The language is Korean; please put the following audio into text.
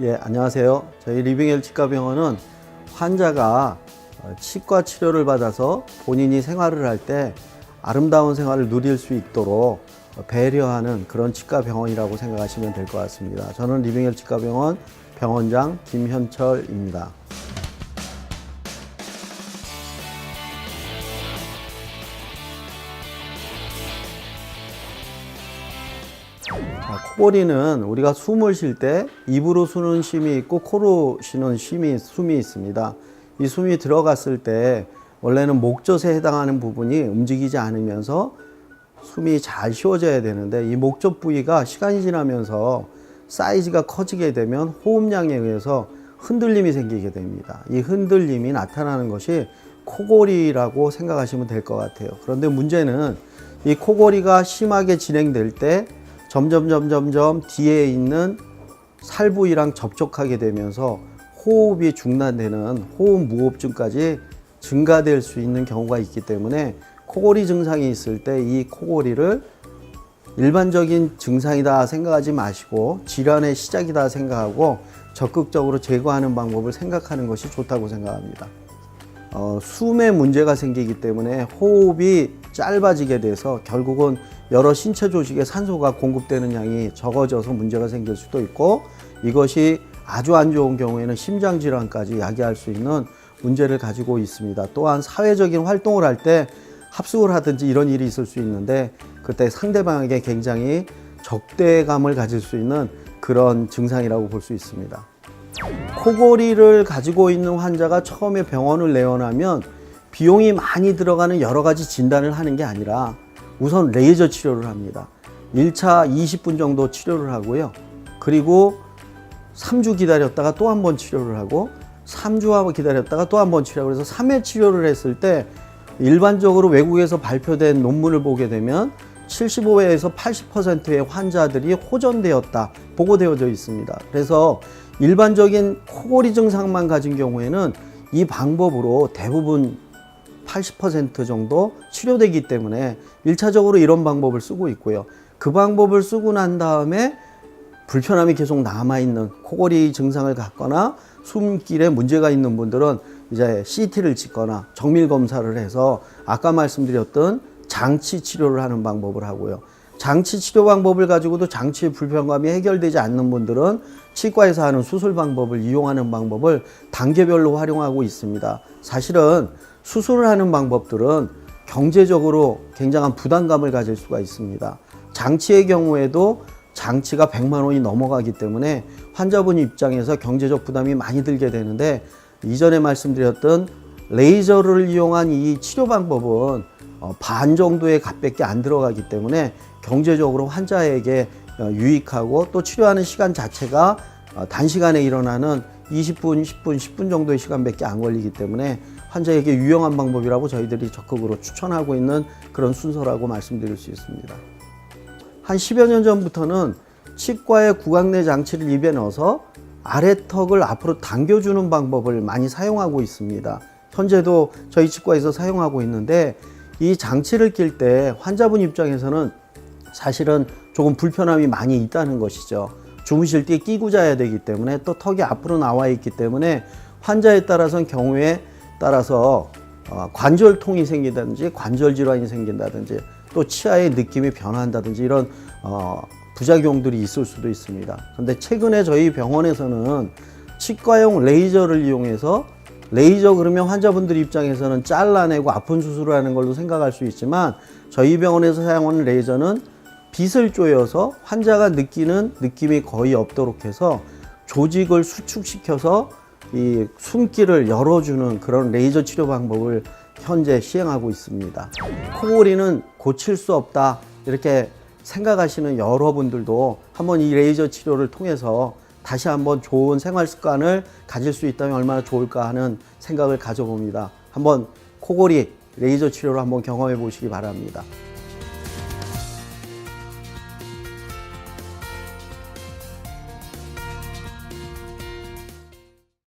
예, 안녕하세요. 저희 리빙헬 치과병원은 환자가 치과 치료를 받아서 본인이 생활을 할 때 아름다운 생활을 누릴 수 있도록 배려하는 그런 치과병원이라고 생각하시면 될 것 같습니다. 저는 리빙헬 치과병원 병원장 김현철입니다. 자, 코골이는 우리가 숨을 쉴 때 입으로 쉬는 쉼이 있고 코로 쉬는 숨이 있습니다. 이 숨이 들어갔을 때 원래는 목젖에 해당하는 부분이 움직이지 않으면서 숨이 잘 쉬어져야 되는데 이 목젖 부위가 시간이 지나면서 사이즈가 커지게 되면 호흡량에 의해서 흔들림이 생기게 됩니다. 이 흔들림이 나타나는 것이 코골이라고 생각하시면 될 것 같아요. 그런데 문제는 이 코골이가 심하게 진행될 때 점점 뒤에 있는 살 부위랑 접촉하게 되면서 호흡이 중단되는 호흡 무호흡증까지 증가될 수 있는 경우가 있기 때문에 코골이 증상이 있을 때 이 코골이를 일반적인 증상이다 생각하지 마시고 질환의 시작이다 생각하고 적극적으로 제거하는 방법을 생각하는 것이 좋다고 생각합니다. 숨에 문제가 생기기 때문에 호흡이 짧아지게 돼서 결국은 여러 신체 조직에 산소가 공급되는 양이 적어져서 문제가 생길 수도 있고, 이것이 아주 안 좋은 경우에는 심장 질환까지 야기할 수 있는 문제를 가지고 있습니다. 또한 사회적인 활동을 할 때 합숙을 하든지 이런 일이 있을 수 있는데 그때 상대방에게 굉장히 적대감을 가질 수 있는 그런 증상이라고 볼 수 있습니다. 코골이를 가지고 있는 환자가 처음에 병원을 내원하면 비용이 많이 들어가는 여러 가지 진단을 하는 게 아니라 우선 레이저 치료를 합니다. 1차 20분 정도 치료를 하고요. 그리고 3주 기다렸다가 또 한 번 치료를 하고 3주 하고 기다렸다가 또 한 번 치료를 해서 3회 치료를 했을 때 일반적으로 외국에서 발표된 논문을 보게 되면 75회에서 80%의 환자들이 호전되었다 보고되어져 있습니다. 그래서 일반적인 코골이 증상만 가진 경우에는 이 방법으로 대부분 80% 정도 치료되기 때문에 1차적으로 이런 방법을 쓰고 있고요. 그 방법을 쓰고 난 다음에 불편함이 계속 남아있는 코골이 증상을 갖거나 숨길에 문제가 있는 분들은 이제 CT를 찍거나 정밀 검사를 해서 아까 말씀드렸던 장치 치료를 하는 방법을 하고요. 장치 치료 방법을 가지고도 장치의 불편감이 해결되지 않는 분들은 치과에서 하는 수술 방법을 이용하는 방법을 단계별로 활용하고 있습니다. 사실은 수술을 하는 방법들은 경제적으로 굉장한 부담감을 가질 수가 있습니다. 장치의 경우에도 장치가 100만 원이 넘어가기 때문에 환자분 입장에서 경제적 부담이 많이 들게 되는데, 이전에 말씀드렸던 레이저를 이용한 이 치료 방법은 반 정도의 값밖에 안 들어가기 때문에 경제적으로 환자에게 유익하고 또 치료하는 시간 자체가 단시간에 일어나는 20분, 10분 정도의 시간밖에 안 걸리기 때문에 환자에게 유용한 방법이라고 저희들이 적극으로 추천하고 있는 그런 순서라고 말씀드릴 수 있습니다. 한 10여 년 전부터는 치과에 구강내 장치를 입에 넣어서 아래턱을 앞으로 당겨주는 방법을 많이 사용하고 있습니다. 현재도 저희 치과에서 사용하고 있는데, 이 장치를 낄 때 환자분 입장에서는 사실은 조금 불편함이 많이 있다는 것이죠. 주무실 때 끼고 자야 되기 때문에 또 턱이 앞으로 나와 있기 때문에 환자에 따라서는 경우에 따라서 관절통이 생긴다든지 관절 질환이 생긴다든지 또 치아의 느낌이 변한다든지 이런 부작용들이 있을 수도 있습니다. 그런데 최근에 저희 병원에서는 치과용 레이저를 이용해서, 레이저 그러면 환자분들 입장에서는 잘라내고 아픈 수술을 하는 걸로 생각할 수 있지만 저희 병원에서 사용하는 레이저는 빛을 쪼여서 환자가 느끼는 느낌이 거의 없도록 해서 조직을 수축시켜서 이 숨길을 열어주는 그런 레이저 치료 방법을 현재 시행하고 있습니다. 코골이는 고칠 수 없다 이렇게 생각하시는 여러분들도 한번 이 레이저 치료를 통해서 다시 한번 좋은 생활 습관을 가질 수 있다면 얼마나 좋을까 하는 생각을 가져봅니다. 한번 코골이 레이저 치료를 한번 경험해 보시기 바랍니다.